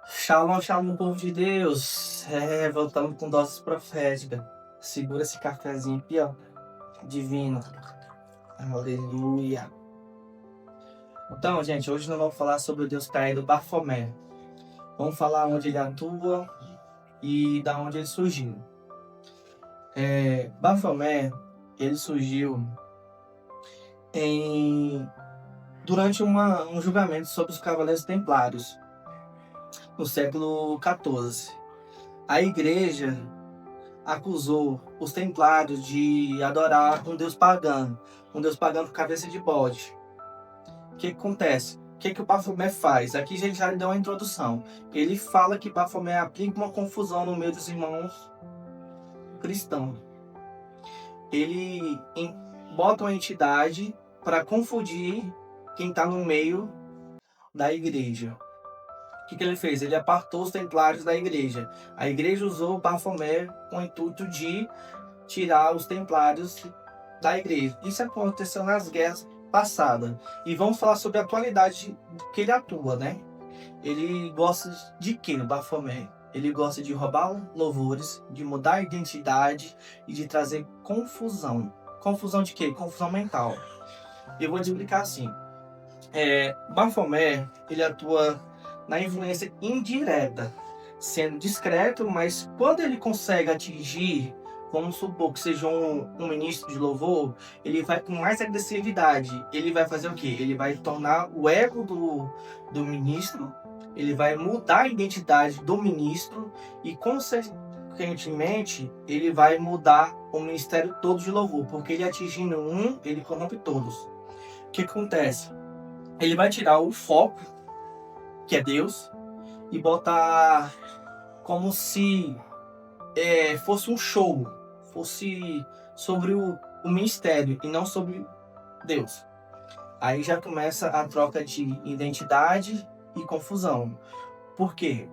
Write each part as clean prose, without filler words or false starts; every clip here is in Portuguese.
Shalom, shalom, povo de Deus. Voltamos com doses proféticas. Segura esse cafezinho aqui, ó. Divino. Aleluia. Então, gente, hoje nós vamos falar sobre o Deus caído Bafomé. Vamos falar onde ele atua e da onde ele surgiu. Bafomé, ele surgiu durante um julgamento sobre os Cavaleiros Templários, no século XIV. A igreja acusou os templários de adorar um deus pagão com cabeça de bode. O que acontece? O que o Bafomé faz? Aqui a gente já deu uma introdução. Ele fala que Bafomé aplica uma confusão no meio dos irmãos cristãos. Ele bota uma entidade para confundir quem está no meio da igreja. O que ele fez? Ele apartou os templários da igreja. A igreja usou o Bafomé com o intuito de tirar os templários da igreja. Isso aconteceu nas guerras passadas. E vamos falar sobre a atualidade que ele atua, né? Ele gosta de quê, o Bafomé? Ele gosta de roubar louvores, de mudar a identidade e de trazer confusão. Confusão de quê? Confusão mental. Eu vou explicar assim. Bafomé, ele atua na influência indireta, sendo discreto, mas quando ele consegue atingir, vamos supor que seja um ministro de louvor, ele vai com mais agressividade. Ele vai fazer o quê? Ele vai tornar o ego do ministro, ele vai mudar a identidade do ministro e, consequentemente, ele vai mudar o ministério todo de louvor, porque ele atingindo ele corrompe todos. O que acontece? Ele vai tirar o foco, que é Deus, e botar como se fosse um show, fosse sobre o ministério e não sobre Deus. Aí já começa a troca de identidade e confusão. Por quê?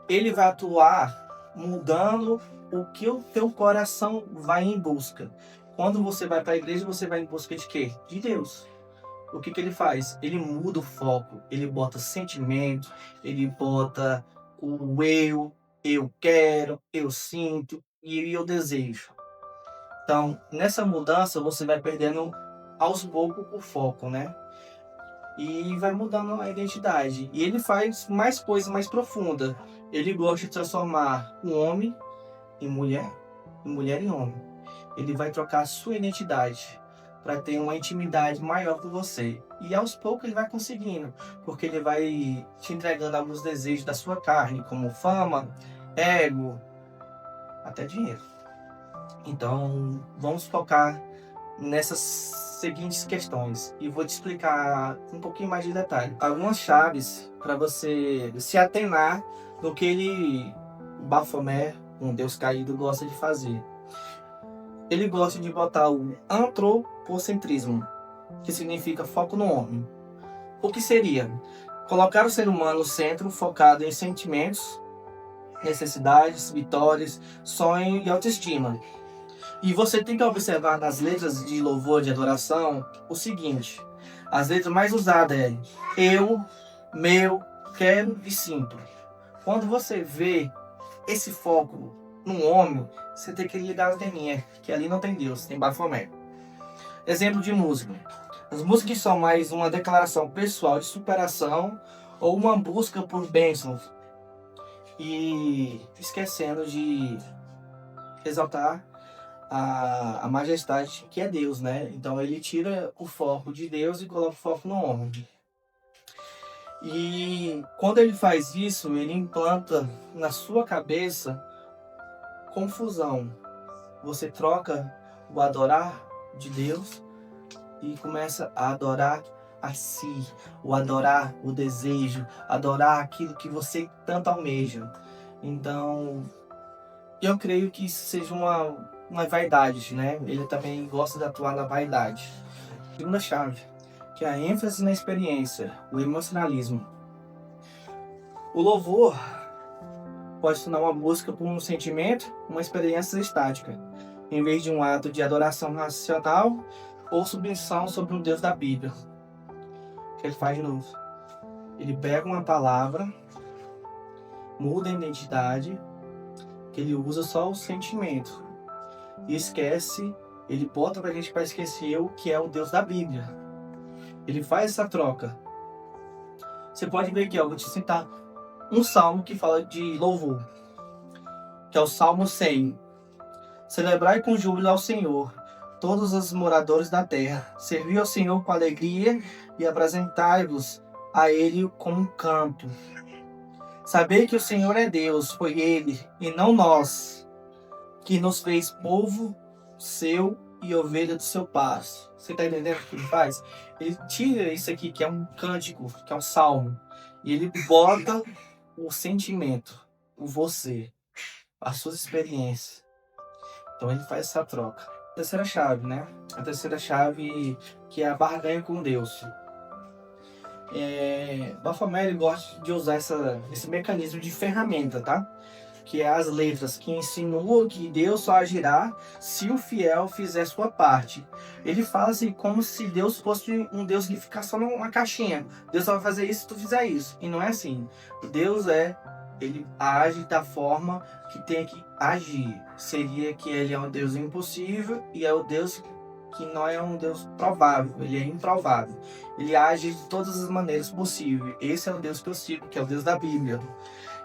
Ele vai atuar mudando o que o teu coração vai em busca. Quando você vai para a igreja, você vai em busca de quê? De Deus. O que ele faz? Ele muda o foco, ele bota sentimento, ele bota o eu quero, eu sinto e eu desejo. Então, nessa mudança, você vai perdendo aos poucos o foco, né? E vai mudando a identidade. E ele faz mais coisas mais profundas. Ele gosta de transformar um homem em mulher em homem. Ele vai trocar a sua identidade para ter uma intimidade maior com você. E aos poucos ele vai conseguindo, porque ele vai te entregando alguns desejos da sua carne, como fama, ego, até dinheiro. Então, vamos focar nessas seguintes questões e vou te explicar um pouquinho mais de detalhe. Algumas chaves para você se atenar no que Bafomé, um deus caído, gosta de fazer. Ele gosta de botar o antropocentrismo, que significa foco no homem. O que seria? Colocar o ser humano no centro, focado em sentimentos, necessidades, vitórias, sonho e autoestima. E você tem que observar nas letras de louvor, de adoração, o seguinte. As letras mais usadas é eu, meu, quero e sinto. Quando você vê esse foco num homem, você tem que ligar as anteninhas, que ali não tem Deus, tem Bafomé. Exemplo de música. As músicas são mais uma declaração pessoal de superação ou uma busca por bênçãos. E esquecendo de exaltar a majestade que é Deus, né? Então ele tira o foco de Deus e coloca o foco no homem. E quando ele faz isso, ele implanta na sua cabeça confusão. Você troca o adorar de Deus e começa a adorar a si, o adorar o desejo, adorar aquilo que você tanto almeja. Então, eu creio que isso seja uma vaidade, né? Ele também gosta de atuar na vaidade. Segunda chave, que é a ênfase na experiência, o emocionalismo. O louvor pode se tornar uma busca por um sentimento, uma experiência estática, em vez de um ato de adoração racional ou submissão sobre um Deus da Bíblia. O que ele faz de novo? Ele pega uma palavra muda a identidade, que ele usa só o sentimento. E esquece, ele bota pra gente para esquecer o que é o Deus da Bíblia. Ele faz essa troca. Você pode ver aqui, ó, vou te citar um salmo que fala de louvor, que é o Salmo 100. Celebrai com júbilo ao Senhor, todos os moradores da terra. Servi ao Senhor com alegria e apresentai-vos a Ele com um canto. Sabei que o Senhor é Deus, foi Ele, e não nós, que nos fez povo seu e ovelha do seu pasto. Você está entendendo o que ele faz? Ele tira isso aqui, que é um cântico, que é um salmo, e ele bota o sentimento, o você, as suas experiências. Então ele faz essa troca. A terceira chave, né? A terceira chave, que é a barganha com Deus. Baphomet gosta de usar esse mecanismo de ferramenta, tá? Que é as letras, que insinuam que Deus só agirá se o fiel fizer sua parte. Ele fala assim como se Deus fosse um Deus que fica só numa caixinha. Deus só vai fazer isso se tu fizer isso. E não é assim. Deus ele age da forma que tem que agir. Seria que ele é um Deus impossível e é o Deus que não é um Deus provável, ele é improvável. Ele age de todas as maneiras possíveis. Esse é o Deus que eu sigo, que é o Deus da Bíblia.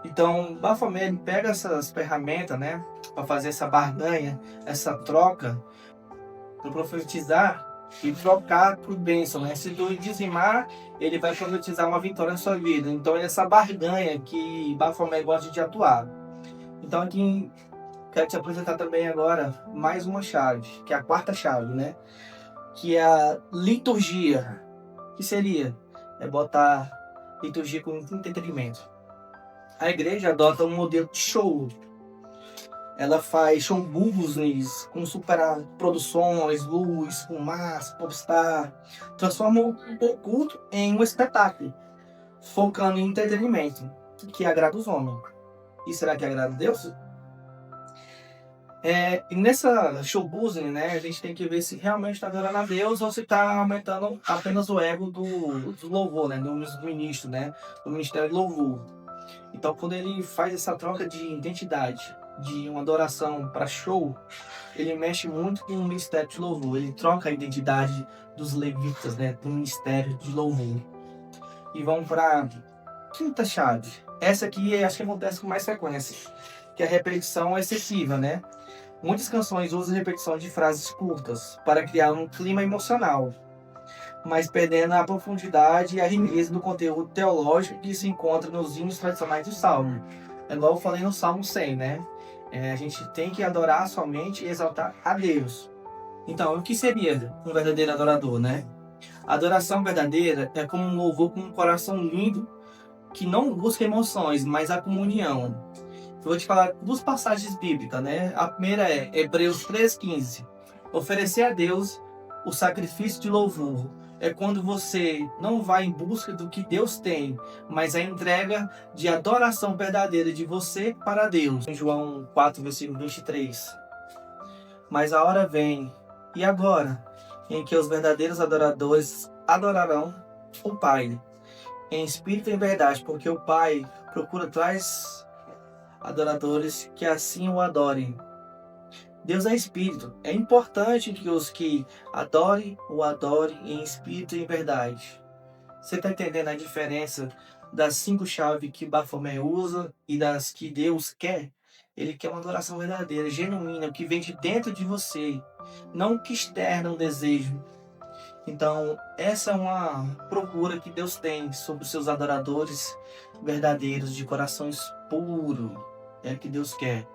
Então, Baphomet pega essas ferramentas, né, para fazer essa barganha, essa troca, para profetizar e trocar por bênção, né? Se tu dizimar, ele vai profetizar uma vitória na sua vida. Então, é essa barganha que Baphomet gosta de atuar. Então, aqui quero te apresentar também agora mais uma chave, que é a quarta chave, né? Que é a liturgia. Que seria? É botar liturgia com entretenimento. A igreja adota um modelo de show. Ela faz showbusiness com superproduções, luz, fumaça, popstar. Transforma o culto em um espetáculo, focando em entretenimento, que agrada os homens. E será que agrada a Deus? E nessa showbusiness, né, a gente tem que ver se realmente está adorando a Deus ou se está aumentando apenas o ego do louvor, né, dos ministros, né, do ministério de louvor. Então, quando ele faz essa troca de identidade, de uma adoração para show, ele mexe muito com o ministério de louvor. Ele troca a identidade dos levitas, né, do ministério de louvor. E vamos para a quinta chave. Essa aqui acho que acontece com mais frequência, que é a repetição excessiva, né? Muitas canções usam repetição de frases curtas para criar um clima emocional, mas perdendo a profundidade e a riqueza do conteúdo teológico que se encontra nos hinos tradicionais do Salmo. É igual eu falei no Salmo 100, né? A gente tem que adorar somente e exaltar a Deus. Então, o que seria um verdadeiro adorador, né? A adoração verdadeira é como um louvor com um coração lindo que não busca emoções, mas a comunhão. Eu vou te falar duas passagens bíblicas, né? A primeira é Hebreus 3,15. Oferecer a Deus o sacrifício de louvor. É quando você não vai em busca do que Deus tem, mas a entrega de adoração verdadeira de você para Deus. Em João 4, versículo 23. Mas a hora vem, e agora, em que os verdadeiros adoradores adorarão o Pai, em espírito e em verdade, porque o Pai procura tais adoradores que assim o adorem. Deus é espírito. É importante que os que adorem o adorem em espírito e em verdade. Você está entendendo a diferença das 5 chaves que Baphomet usa e das que Deus quer? Ele quer uma adoração verdadeira, genuína, que vem de dentro de você, não que externa um desejo. Então, essa é uma procura que Deus tem sobre os seus adoradores verdadeiros, de corações puros. É o que Deus quer.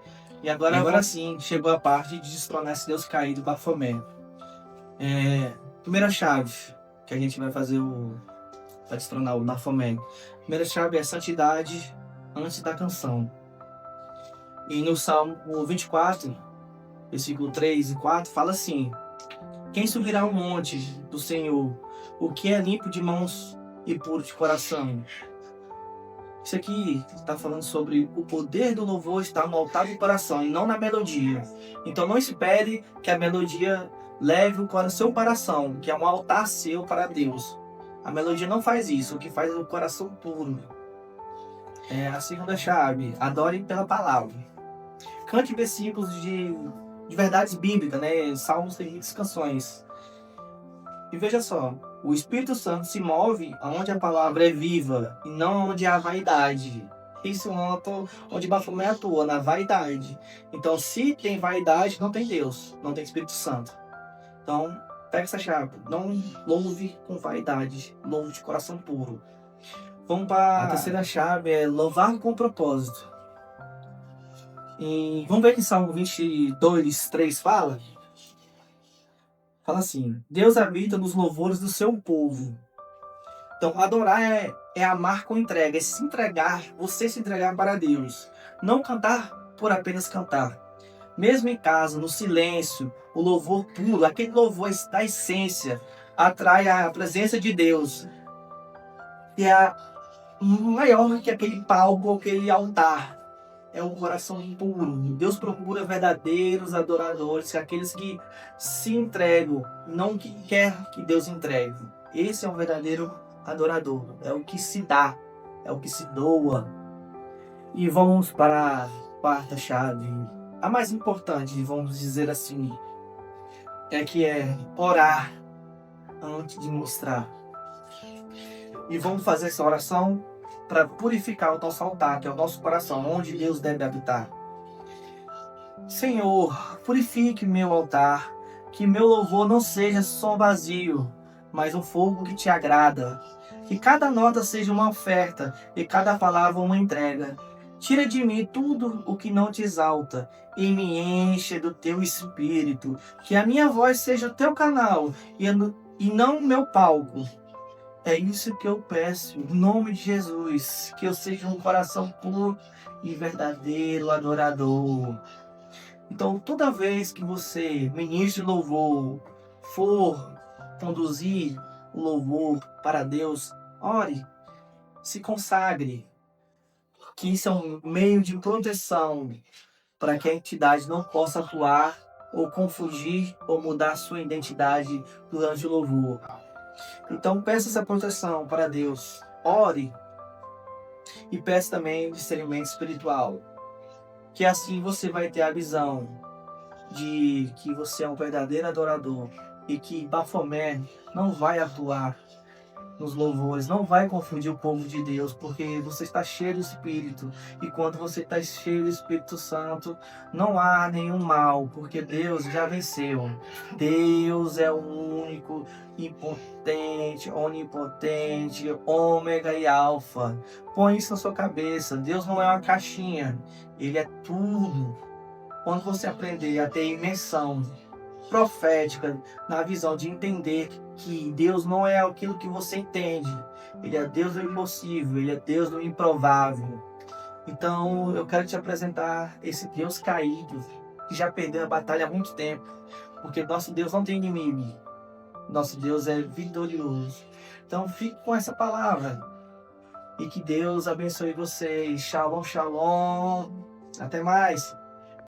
E agora sim, chegou a parte de destronar esse Deus caído, Baphomet. Primeira chave que a gente vai fazer para destronar o Baphomet. Primeira chave é santidade antes da canção. E no Salmo 24, versículo 3 e 4, fala assim: quem subirá ao monte do Senhor, o que é limpo de mãos e puro de coração? Isso aqui está falando sobre o poder do louvor estar no altar do coração e não na melodia. Então não espere que a melodia leve o seu coração, que é um altar seu para Deus. A melodia não faz isso, o que faz é o coração puro. A segunda chave, adore pela palavra. Cante versículos de verdades bíblicas, né? Salmos tem muitas canções. E veja só, o Espírito Santo se move onde a palavra é viva e não onde há vaidade. Isso onde Bafomé atua, na vaidade. Então, se tem vaidade, não tem Deus, não tem Espírito Santo. Então, pega essa chave. Não louve com vaidade, louve de coração puro. Vamos para a terceira chave, é louvar com propósito. E vamos ver que Salmo 22, 3 fala? Fala assim: Deus habita nos louvores do seu povo. Então, adorar é amar com entrega, é se entregar, você se entregar para Deus. Não cantar por apenas cantar. Mesmo em casa, no silêncio, o louvor puro, aquele louvor da essência, atrai a presença de Deus. E é maior que aquele palco, aquele altar. É um coração puro. Deus procura verdadeiros adoradores, aqueles que se entregam, não que quer que Deus entregue. Esse é um verdadeiro adorador. É o que se dá, é o que se doa. E vamos para a quarta chave, a mais importante, vamos dizer assim, é orar antes de mostrar. E vamos fazer essa oração para purificar o nosso altar, que é o nosso coração, onde Deus deve habitar. Senhor, purifique meu altar, que meu louvor não seja só vazio, mas um fogo que te agrada. Que cada nota seja uma oferta e cada palavra uma entrega. Tira de mim tudo o que não te exalta e me enche do teu espírito. Que a minha voz seja o teu canal e não o meu palco. É isso que eu peço, em nome de Jesus, que eu seja um coração puro e verdadeiro adorador. Então, toda vez que você, ministro de louvor, for conduzir o louvor para Deus, ore, se consagre, que isso é um meio de proteção para que a entidade não possa atuar ou confundir ou mudar sua identidade durante o louvor. Então peça essa proteção para Deus, ore e peça também discernimento espiritual, que assim você vai ter a visão de que você é um verdadeiro adorador e que Bafomé não vai atuar nos louvores, não vai confundir o povo de Deus, porque você está cheio do Espírito, e quando você está cheio do Espírito Santo, não há nenhum mal, porque Deus já venceu. Deus é o único, impotente, onipotente, ômega e alfa. Põe isso na sua cabeça. Deus não é uma caixinha, Ele é tudo. Quando você aprender a ter imersão profética, na visão de entender que Deus não é aquilo que você entende, Ele é Deus do impossível, Ele é Deus do improvável. Então eu quero te apresentar esse Deus caído, que já perdeu a batalha há muito tempo, porque nosso Deus não tem inimigo, nosso Deus é vitorioso. Então fique com essa palavra, e que Deus abençoe vocês. Shalom, shalom, até mais.